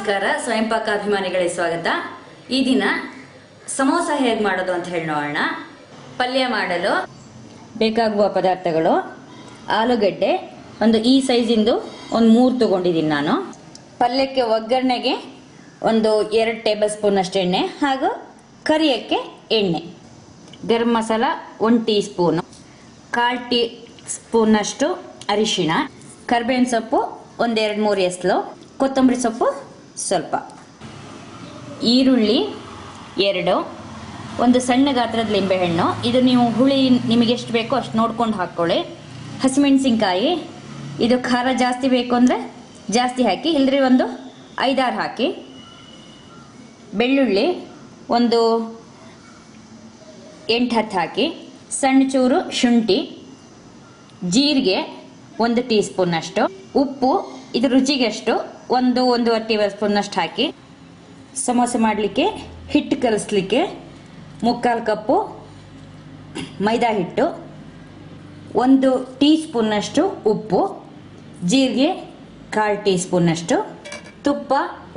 ನಮಸ್ಕಾರ ಸ್ವಯಂ ಪಾಕ ಅಭಿಮಾನಿಗಳಿಗೆ ಸ್ವಾಗತ. ಈ ದಿನ ಸಮೋಸ ಹೇಗೆ ಮಾಡೋದು ಅಂತ ಹೇಳಿ ನೋಡೋಣ. ಪಲ್ಯ ಮಾಡಲು ಬೇಕಾಗುವ ಪದಾರ್ಥಗಳು: ಆಲೂಗಡ್ಡೆ ಒಂದು ಈ ಸೈಜಿಂದು ಒಂದು 3 ತಗೊಂಡಿದ್ದೀನಿ ನಾನು. ಪಲ್ಯಕ್ಕೆ ಒಗ್ಗರಣೆಗೆ ಒಂದು 2 ಟೇಬಲ್ ಸ್ಪೂನ್ ಅಷ್ಟು ಎಣ್ಣೆ ಹಾಗೂ ಕರಿಯಕ್ಕೆ ಎಣ್ಣೆ. Garam masala 1 teaspoon, 1/4 teaspoon ಅಷ್ಟು ಅರಿಶಿಣ, ಕರಿಬೇವಿನ ಸೊಪ್ಪು 1-2-3 ಎಸಳು, ಕೊತ್ತಂಬರಿ ಸೊಪ್ಪು ಸ್ವಲ್ಪ, ಈರುಳ್ಳಿ 2, ಒಂದು ಸಣ್ಣ ಗಾತ್ರದ ಲಿಂಬೆಹಣ್ಣು, ಇದು ನೀವು ಹುಳಿ ನಿಮಗೆ ಎಷ್ಟು ಬೇಕೋ ಅಷ್ಟು ನೋಡ್ಕೊಂಡು ಹಾಕ್ಕೊಳ್ಳಿ. ಹಸಿಮೆಣಸಿನ್ಕಾಯಿ, ಇದು ಖಾರ ಜಾಸ್ತಿ ಬೇಕು ಅಂದರೆ ಜಾಸ್ತಿ ಹಾಕಿ, ಇಲ್ಲದ್ರೆ ಒಂದು 5-6 ಹಾಕಿ. ಬೆಳ್ಳುಳ್ಳಿ ಒಂದು 8-10 ಹಾಕಿ. ಸಣ್ಣ ಚೂರು ಶುಂಠಿ, ಜೀರಿಗೆ 1 ಟೀ ಸ್ಪೂನ್ ಅಷ್ಟು, ಉಪ್ಪು ಇದು ರುಚಿಗೆ ಅಷ್ಟು 1-1.5 ಟೇಬಲ್ ಸ್ಪೂನ್ ಅಷ್ಟು ಹಾಕಿ. ಸಮೋಸೆ ಮಾಡಲಿಕ್ಕೆ ಹಿಟ್ಟು ಕಲಿಸ್ಲಿಕ್ಕೆ 3/4 ಕಪ್ಪು ಮೈದಾ ಹಿಟ್ಟು, 1 ಟೀ ಸ್ಪೂನ್ ಅಷ್ಟು ಉಪ್ಪು, ಜೀರಿಗೆ 1/4 ಟೀ ಸ್ಪೂನ್ ಅಷ್ಟು, ತುಪ್ಪ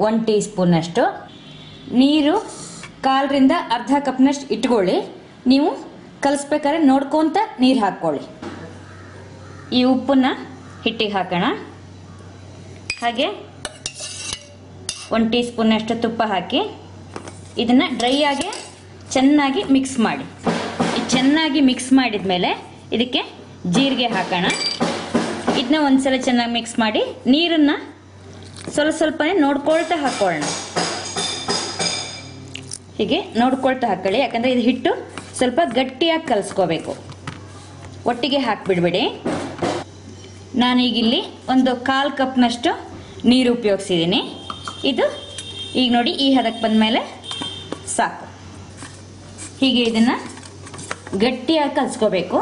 1 ಟೀ ಸ್ಪೂನ್ ಅಷ್ಟು, ನೀರು 1/4ರಿಂದ ಅರ್ಧ ಕಪ್ನಷ್ಟು ಇಟ್ಕೊಳ್ಳಿ. ನೀವು ಕಲಿಸ್ಬೇಕಾದ್ರೆ ನೋಡ್ಕೊಂತ ನೀರು ಹಾಕ್ಕೊಳ್ಳಿ. ಈ ಉಪ್ಪನ್ನ ಹಿಟ್ಟಿಗೆ ಹಾಕೋಣ. ಹಾಗೆ 1 ಟೀ ಸ್ಪೂನ್ ಅಷ್ಟು ತುಪ್ಪ ಹಾಕಿ ಇದನ್ನು ಡ್ರೈ ಆಗಿ ಚೆನ್ನಾಗಿ ಮಿಕ್ಸ್ ಮಾಡಿ. ಚೆನ್ನಾಗಿ ಮಿಕ್ಸ್ ಮಾಡಿದ ಮೇಲೆ ಇದಕ್ಕೆ ಜೀರಿಗೆ ಹಾಕೋಣ. ಇದನ್ನ ಒಂದ್ಸಲ ಚೆನ್ನಾಗಿ ಮಿಕ್ಸ್ ಮಾಡಿ ನೀರನ್ನು ಸ್ವಲ್ಪನೇ ನೋಡ್ಕೊಳ್ತಾ ಹಾಕೊಳ್ಳೋಣ. ಹೀಗೆ ನೋಡ್ಕೊಳ್ತಾ ಹಾಕೊಳ್ಳಿ, ಯಾಕಂದರೆ ಇದು ಹಿಟ್ಟು ಸ್ವಲ್ಪ ಗಟ್ಟಿಯಾಗಿ ಕಲಿಸ್ಕೋಬೇಕು. ಒಟ್ಟಿಗೆ ಹಾಕಿಬಿಡ್ಬೇಡಿ. ನಾನೀಗಿಲ್ಲಿ ಒಂದು 1/4 ಕಪ್ನಷ್ಟು ನೀರು ಉಪಯೋಗಿಸಿದ್ದೀನಿ. ಇದು ಈಗ ನೋಡಿ ಈ ಹದಕ್ಕೆ ಬಂದಮೇಲೆ ಸಾಕು. ಹೀಗೆ ಇದನ್ನು ಗಟ್ಟಿಯಾಗಿ ಕಲಿಸ್ಕೋಬೇಕು.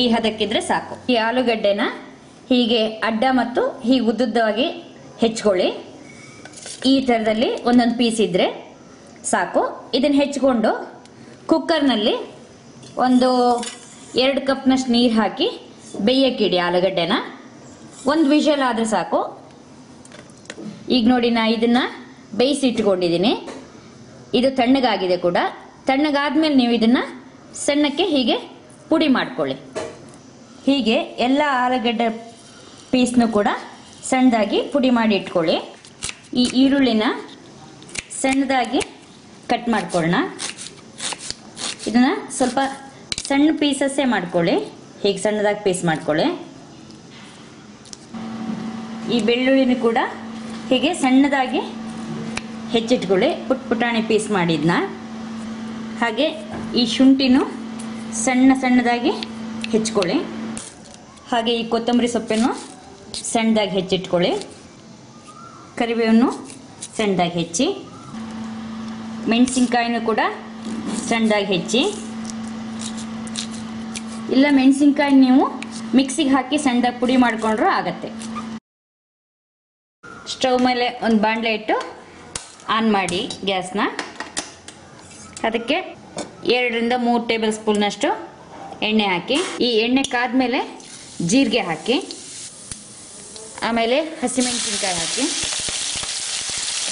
ಈ ಹದಕ್ಕಿದ್ರೆ ಸಾಕು. ಈ ಆಲೂಗಡ್ಡೆನ ಹೀಗೆ ಅಡ್ಡ ಮತ್ತು ಹೀಗೆ ಉದ್ದುದ್ದವಾಗಿ ಹೆಚ್ಕೊಳ್ಳಿ. ಈ ಥರದಲ್ಲಿ ಒಂದೊಂದು ಪೀಸ್ ಇದ್ದರೆ ಸಾಕು. ಇದನ್ನು ಹೆಚ್ಕೊಂಡು ಕುಕ್ಕರ್ನಲ್ಲಿ ಒಂದು 2 ಕಪ್ನಷ್ಟು ನೀರು ಹಾಕಿ ಬೇಯಕ್ಕಿಡಿ. ಆಲೂಗಡ್ಡೆನ 1 ವಿಷಲ್ ಆದರೆ ಸಾಕು. ಈಗ ನೋಡಿ ನಾ ಇದನ್ನು ಬೇಯಿಸಿ ಇಟ್ಕೊಂಡಿದ್ದೀನಿ. ಇದು ತಣ್ಣಗಾಗಿದೆ ಕೂಡ. ತಣ್ಣಗಾದ್ಮೇಲೆ ನೀವು ಇದನ್ನು ಸಣ್ಣಕ್ಕೆ ಹೀಗೆ ಪುಡಿ ಮಾಡ್ಕೊಳ್ಳಿ. ಹೀಗೆ ಎಲ್ಲ ಆಲೂಗಡ್ಡೆ ಪೀಸ್ನು ಕೂಡ ಸಣ್ಣದಾಗಿ ಪುಡಿ ಮಾಡಿ ಇಟ್ಕೊಳ್ಳಿ. ಈ ಈರುಳ್ಳಿನ ಸಣ್ಣದಾಗಿ ಕಟ್ ಮಾಡ್ಕೊಳ್ಳೋಣ. ಇದನ್ನು ಸ್ವಲ್ಪ ಸಣ್ಣ ಪೀಸಸ್ಸೇ ಮಾಡ್ಕೊಳ್ಳಿ. ಹೀಗೆ ಸಣ್ಣದಾಗಿ ಪೀಸ್ ಮಾಡ್ಕೊಳ್ಳಿ. ಈ ಬೆಳ್ಳುಳ್ಳಿನೂ ಕೂಡ ಹೀಗೆ ಸಣ್ಣದಾಗಿ ಹೆಚ್ಚಿಟ್ಕೊಳ್ಳಿ, ಪುಟಾಣಿ ಪೀಸ್ ಮಾಡಿದ್ನ. ಹಾಗೆ ಈ ಶುಂಠಿನೂ ಸಣ್ಣದಾಗಿ ಹೆಚ್ಚಿಕೊಳ್ಳಿ. ಹಾಗೆ ಈ ಕೊತ್ತಂಬರಿ ಸೊಪ್ಪನ್ನು ಸಣ್ಣದಾಗಿ ಹೆಚ್ಚಿಟ್ಕೊಳ್ಳಿ. ಕರಿಬೇವನ್ನು ಸಣ್ಣದಾಗಿ ಹೆಚ್ಚಿ, ಮೆಣಸಿನ್ಕಾಯಿನೂ ಕೂಡ ಸಣ್ಣದಾಗಿ ಹೆಚ್ಚಿ. ಇಲ್ಲ ಮೆಣಸಿನ್ಕಾಯಿ ನೀವು ಮಿಕ್ಸಿಗೆ ಹಾಕಿ ಸಣ್ಣದಾಗಿ ಪುಡಿ ಮಾಡಿಕೊಂಡ್ರೂ ಆಗತ್ತೆ. ಸ್ಟವ್ ಮೇಲೆ ಒಂದು ಬಾಣಲೆ ಇಟ್ಟು ಆನ್ ಮಾಡಿ ಗ್ಯಾಸ್ನ. ಅದಕ್ಕೆ 2-3 ಟೇಬಲ್ ಸ್ಪೂನ್ನಷ್ಟು ಎಣ್ಣೆ ಹಾಕಿ. ಈ ಎಣ್ಣೆ ಕಾದ್ಮೇಲೆ ಜೀರಿಗೆ ಹಾಕಿ, ಆಮೇಲೆ ಹಸಿಮೆಣಸಿನ್ಕಾಯಿ ಹಾಕಿ.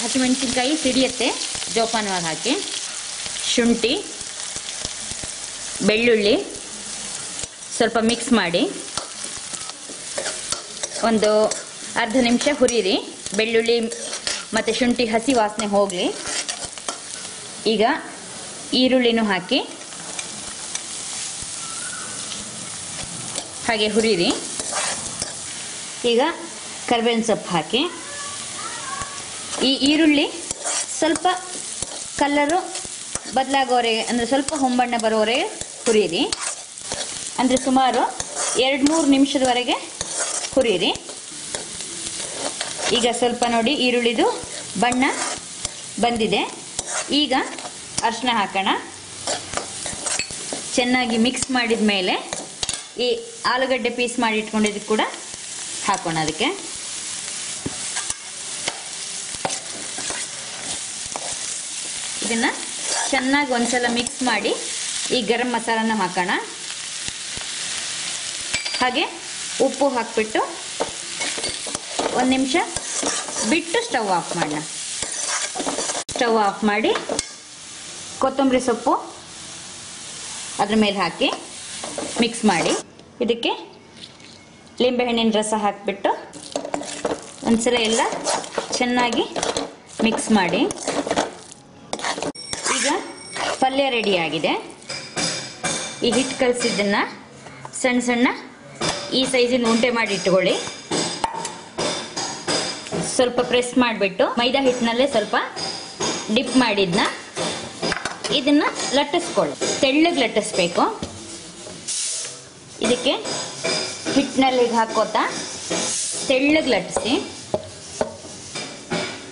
ಹಸಿಮೆಣಸಿನ್ಕಾಯಿ ಸಿಡಿಯುತ್ತೆ, ಜೋಪಾನವಾಗಿ ಹಾಕಿ. ಶುಂಠಿ, ಬೆಳ್ಳುಳ್ಳಿ ಸ್ವಲ್ಪ ಮಿಕ್ಸ್ ಮಾಡಿ ಒಂದು ಅರ್ಧ ನಿಮಿಷ ಹುರಿಯಿರಿ. ಬೆಳ್ಳುಳ್ಳಿ ಮತ್ತು ಶುಂಠಿ ಹಸಿ ವಾಸನೆ ಹೋಗಲಿ. ಈಗ ಈರುಳ್ಳಿನೂ ಹಾಕಿ ಹಾಗೆ ಹುರಿಯಿರಿ. ಈಗ ಕರಿಬೇವಿನ ಸೊಪ್ಪು ಹಾಕಿ. ಈ ಈರುಳ್ಳಿ ಸ್ವಲ್ಪ ಕಲರು ಬದಲಾಗೋವರೆಗೆ, ಅಂದರೆ ಸ್ವಲ್ಪ ಹೊಂಬಣ್ಣ ಬರೋವರೆಗೆ ಹುರಿಯಿರಿ. ಅಂದರೆ ಸುಮಾರು 2-3 ನಿಮಿಷದವರೆಗೆ ಹುರಿಯಿರಿ. ಈಗ ಸ್ವಲ್ಪ ನೋಡಿ ಈರುಳ್ಳಿದು ಬಣ್ಣ ಬಂದಿದೆ. ಈಗ ಅರಿಶಿನ ಹಾಕೋಣ. ಚೆನ್ನಾಗಿ ಮಿಕ್ಸ್ ಮಾಡಿದ ಮೇಲೆ ಈ ಆಲೂಗಡ್ಡೆ ಪೀಸ್ ಮಾಡಿ ಇಟ್ಕೊಂಡಿದ್ದು ಕೂಡ ಹಾಕೋಣ. ಅದಕ್ಕೆ ಇದನ್ನು ಚೆನ್ನಾಗಿ ಒಂದ್ಸಲ ಮಿಕ್ಸ್ ಮಾಡಿ ಈ ಗರಂ ಮಸಾಲನ ಹಾಕೋಣ. ಹಾಗೆ ಉಪ್ಪು ಹಾಕಿಬಿಟ್ಟು 1 ನಿಮಿಷ ಬಿಟ್ಟು ಸ್ಟವ್ ಆಫ್ ಮಾಡೋಣ. ಸ್ಟವ್ ಆಫ್ ಮಾಡಿ ಕೊತ್ತಂಬರಿ ಸೊಪ್ಪು ಅದ್ರ ಮೇಲೆ ಹಾಕಿ ಮಿಕ್ಸ್ ಮಾಡಿ, ಇದಕ್ಕೆ ಲಿಂಬೆಹಣ್ಣಿನ ರಸ ಹಾಕಿಬಿಟ್ಟು ಒಂದ್ಸಲ ಎಲ್ಲ ಚೆನ್ನಾಗಿ ಮಿಕ್ಸ್ ಮಾಡಿ. ಈಗ ಪಲ್ಯ ರೆಡಿ ಆಗಿದೆ. ಈ ಹಿಟ್ಟು ಕಲಸಿದ್ದನ್ನು ಸಣ್ಣ ಸಣ್ಣ ಈ ಸೈಜಿನ ಉಂಡೆ ಮಾಡಿ ಇಟ್ಕೊಳ್ಳಿ. ಸ್ವಲ್ಪ ಪ್ರೆಸ್ ಮಾಡಿಬಿಟ್ಟು ಮೈದಾ ಹಿಟ್ಟಿನಲ್ಲೇ ಸ್ವಲ್ಪ ಡಿಪ್ ಮಾಡಿದ್ನ ಇದನ್ನ ಲಟ್ಟಿಸ್ಕೊಳ್ಳಿ. ತೆಳ್ಳಗೆ ಲಟ್ಟಿಸ್ಬೇಕು. ಇದಕ್ಕೆ ಹಿಟ್ಟಿನಲ್ಲಿ ಹಾಕೋತಾ ತೆಳ್ಳಗೆ ಲಟ್ಟಿಸಿ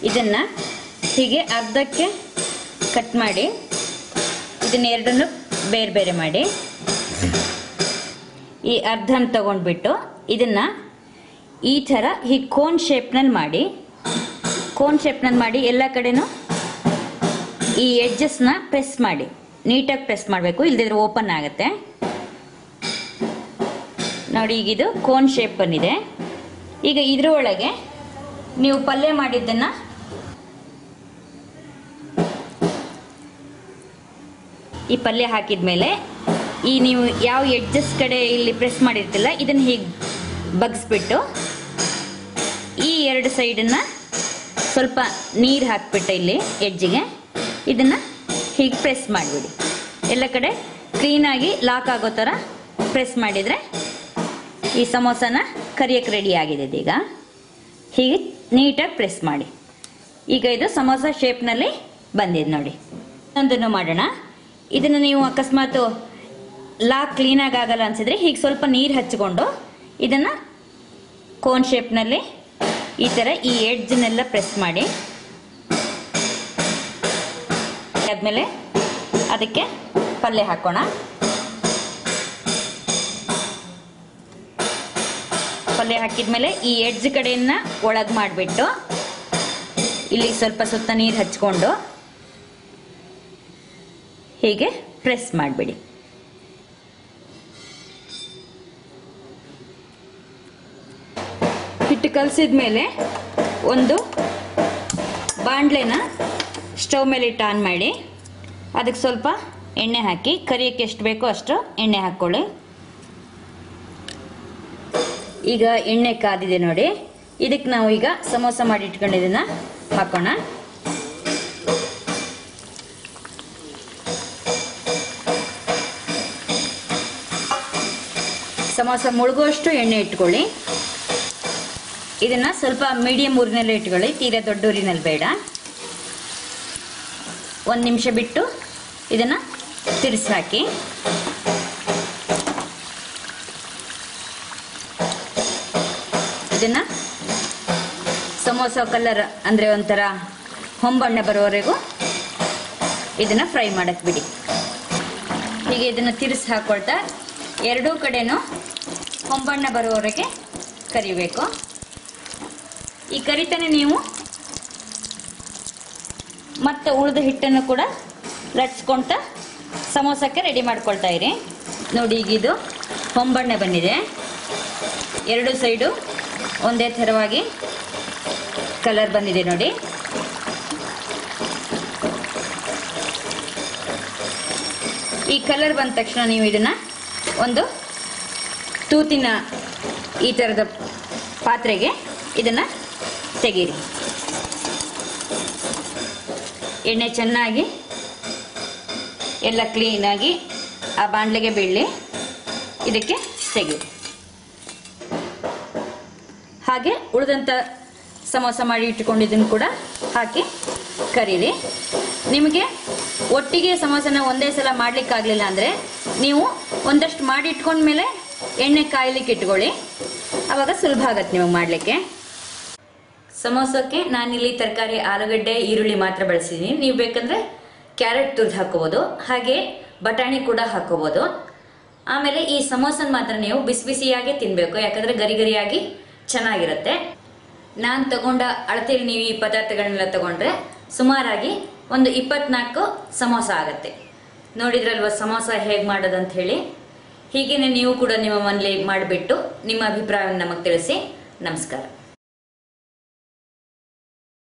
ಇದನ್ನ ಹೀಗೆ ಅರ್ಧಕ್ಕೆ ಕಟ್ ಮಾಡಿ ಇದನ್ನ ಎರಡನ್ನು ಬೇರೆ ಬೇರೆ ಮಾಡಿ ಈ ಅರ್ಧನ ತಗೊಂಡ್ಬಿಟ್ಟು ಇದನ್ನ ಈ ಥರ ಹೀಗೆ ಕೋನ್ ಶೇಪ್ನಲ್ಲಿ ಮಾಡಿ ಎಲ್ಲ ಕಡೆನೂ ಈ ಎಡ್ಜಸ್ನ ಪ್ರೆಸ್ ಮಾಡಿ, ನೀಟಾಗಿ ಪ್ರೆಸ್ ಮಾಡಬೇಕು, ಇಲ್ದಿದ್ರೆ ಓಪನ್ ಆಗುತ್ತೆ ನೋಡಿ. ಈಗ ಇದು ಕೋನ್ ಶೇಪ್ ಬಂದಿದೆ. ಈಗ ಇದ್ರ ಒಳಗೆ ನೀವು ಪಲ್ಯ ಮಾಡಿದ್ದನ್ನ ಈ ಪಲ್ಯ ಹಾಕಿದ್ಮೇಲೆ ಈ ನೀವು ಯಾವ ಎಡ್ಜಸ್ ಕಡೆ ಇಲ್ಲಿ ಪ್ರೆಸ್ ಮಾಡಿರ್ತಿಲ್ಲ ಇದನ್ನ ಹೀಗೆ ಬಗ್ಸ್ಬಿಟ್ಟು ಈ ಎರಡು ಸೈಡನ್ನ ಸ್ವಲ್ಪ ನೀರು ಹಾಕ್ಬಿಟ್ಟು ಇಲ್ಲಿ ಎಡ್ಜಿಗೆ ಇದನ್ನ ಹೀಗೆ ಪ್ರೆಸ್ ಮಾಡಿಬಿಡಿ. ಎಲ್ಲ ಕಡೆ ಕ್ಲೀನಾಗಿ ಲಾಕ್ ಆಗೋ ಥರ ಪ್ರೆಸ್ ಮಾಡಿದರೆ ಈ ಸಮೋಸನ ಕರಿಯಕ್ಕೆ ರೆಡಿ ಆಗಿದೆ. ಈಗ ಹೀಗೆ ನೀಟಾಗಿ ಪ್ರೆಸ್ ಮಾಡಿ. ಈಗ ಇದು ಸಮೋಸ ಶೇಪ್ನಲ್ಲಿ ಬಂದಿದೆ ನೋಡಿ. ಒಂದನ್ನು ಮಾಡೋಣ. ಇದನ್ನು ನೀವು ಅಕಸ್ಮಾತ್ ಲಾಕ್ ಕ್ಲೀನಾಗಿ ಆಗಲ್ಲ ಅನ್ಸಿದ್ರೆ ಹೀಗೆ ಸ್ವಲ್ಪ ನೀರು ಹಚ್ಚಿಕೊಂಡು ಇದನ್ನು ಕೋನ್ ಶೇಪ್ನಲ್ಲಿ ಈ ಥರ ಈ ಎಡ್ಜ್ನೆಲ್ಲ ಪ್ರೆಸ್ ಮಾಡಿ ಆದಮೇಲೆ ಅದಕ್ಕೆ ಪಲ್ಯ ಹಾಕೋಣ. ಪಲ್ಯ ಹಾಕಿದ್ಮೇಲೆ ಈ ಎಡ್ಜ್ ಕಡೆಯನ್ನ ಒಳಗೆ ಮಾಡಿಬಿಟ್ಟು ಇಲ್ಲಿ ಸ್ವಲ್ಪ ಸುತ್ತ ನೀರು ಹಚ್ಕೊಂಡು ಹೀಗೆ ಪ್ರೆಸ್ ಮಾಡಿಬಿಡಿ. ಹಿಟ್ಟು ಕಲಸಿದ್ಮೇಲೆ ಒಂದು ಬಾಣಲೆನ ಸ್ಟವ್ ಮೇಲೆ ಇಟ್ಟು ಆನ್ ಮಾಡಿ ಅದಕ್ಕೆ ಸ್ವಲ್ಪ ಎಣ್ಣೆ ಹಾಕಿ ಕರಿಯಕ್ಕೆ ಎಷ್ಟು ಬೇಕೋ ಅಷ್ಟು ಎಣ್ಣೆ ಹಾಕ್ಕೊಳ್ಳಿ. ಈಗ ಎಣ್ಣೆ ಕಾದಿದೆ ನೋಡಿ. ಇದಕ್ಕೆ ನಾವು ಈಗ ಸಮೋಸ ಮಾಡಿ ಇಟ್ಕೊಂಡಿದ್ದನ್ನ ಹಾಕೋಣ. ಸಮೋಸ ಮುಳುಗುವಷ್ಟು ಎಣ್ಣೆ ಇಟ್ಕೊಳ್ಳಿ. ಇದನ್ನ ಸ್ವಲ್ಪ ಮೀಡಿಯಂ ಊರಿನಲ್ಲೇ ಇಟ್ಕೊಳ್ಳಿ, ತೀರಾ ದೊಡ್ಡ ಊರಿನಲ್ಲಿ ಬೇಡ. 1 ನಿಮಿಷ ಬಿಟ್ಟು ಇದನ್ನ ತಿರ್ಸಿ ಹಾಕಿ. ಇದನ್ನ ಸಮೋಸ ಕಲರ್ ಅಂದ್ರೆ ಒಂಥರ ಹೊಂಬಣ್ಣ ಬರೋವರೆಗೂ ಇದನ್ನ ಫ್ರೈ ಮಾಡಕ್ ಬಿಡಿ. ಹೀಗೆ ಇದನ್ನ ತಿರ್ಸಿ ಹಾಕೊಳ್ತಾ ಎರಡೂ ಕಡೆನೂ ಹೊಂಬಣ್ಣ ಬರೋವರೆಗೆ ಕರಿಬೇಕು. ಈ ಕರಿತಾನೆ ನೀವು ಮತ್ತೆ ಉಳಿದ ಹಿಟ್ಟನ್ನು ಕೂಡ ಲಟ್ಸ್ಕೊಂತ ಸಮೋಸಕ್ಕೆ ರೆಡಿ ಮಾಡ್ಕೊಳ್ತಾ ಇರಿ. ನೋಡಿ ಈಗ ಇದು ಹೊಂಬಣ್ಣ ಬಂದಿದೆ. ಎರಡು ಸೈಡು ಒಂದೇ ಥರವಾಗಿ ಕಲರ್ ಬಂದಿದೆ ನೋಡಿ. ಈ ಕಲರ್ ಬಂದ ತಕ್ಷಣ ನೀವು ಇದನ್ನ ಒಂದು ತೂತಿನ ಈ ಥರದ ಪಾತ್ರೆಗೆ ಇದನ್ನ ತೆಗೀರಿ. ಎಣ್ಣೆ ಚೆನ್ನಾಗಿ ಎಲ್ಲ ಕ್ಲೀನಾಗಿ ಆ ಬಾಣಲೆಗೆ ಬೀಳಲಿ, ಇದಕ್ಕೆ ತೆಗೀರಿ. ಹಾಗೆ ಉಳಿದಂಥ ಸಮೋಸ ಮಾಡಿ ಇಟ್ಟುಕೊಂಡಿದ್ದನ್ನು ಕೂಡ ಹಾಕಿ ಕರೀರಿ. ನಿಮಗೆ ಒಟ್ಟಿಗೆ ಸಮೋಸನ ಒಂದೇ ಸಲ ಮಾಡಲಿಕ್ಕಾಗಲಿಲ್ಲ ಅಂದರೆ ನೀವು ಒಂದಷ್ಟು ಮಾಡಿ ಇಟ್ಕೊಂಡ್ಮೇಲೆ ಎಣ್ಣೆ ಕಾಯ್ಲಿಕ್ಕೆ ಇಟ್ಕೊಳ್ಳಿ, ಆವಾಗ ಸುಲಭ ಆಗತ್ತೆ ನಿಮಗೆ ಮಾಡಲಿಕ್ಕೆ. ಸಮೋಸಕ್ಕೆ ನಾನಿಲ್ಲಿ ತರಕಾರಿ ಆಲೂಗಡ್ಡೆ ಈರುಳ್ಳಿ ಮಾತ್ರ ಬಳಸಿದ್ದೀನಿ. ನೀವು ಬೇಕಂದ್ರೆ ಕ್ಯಾರೆಟ್ ತುರಿದು ಹಾಕೋಬೋದು, ಹಾಗೆ ಬಟಾಣಿ ಕೂಡ ಹಾಕೋಬೋದು. ಆಮೇಲೆ ಈ ಸಮೋಸನ ಮಾತ್ರ ನೀವು ಬಿಸಿ ಬಿಸಿಯಾಗೆ ತಿನ್ನಬೇಕು, ಯಾಕಂದರೆ ಗರಿ ಗರಿಯಾಗಿ ಚೆನ್ನಾಗಿರುತ್ತೆ. ನಾನು ತಗೊಂಡ ಅಳತೆಯಲ್ಲಿ ನೀವು ಈ ಪದಾರ್ಥಗಳನ್ನೆಲ್ಲ ತಗೊಂಡ್ರೆ ಸುಮಾರಾಗಿ ಒಂದು 24 ಸಮೋಸ ಆಗುತ್ತೆ. ನೋಡಿದ್ರಲ್ವ ಸಮೋಸ ಹೇಗೆ ಮಾಡೋದಂತ ಹೇಳಿ. ಹೀಗೇನೆ ನೀವು ಕೂಡ ನಿಮ್ಮ ಮನೇಲಿ ಮಾಡಿಬಿಟ್ಟು ನಿಮ್ಮ ಅಭಿಪ್ರಾಯವನ್ನು ನಮಗೆ ತಿಳಿಸಿ. ನಮಸ್ಕಾರ.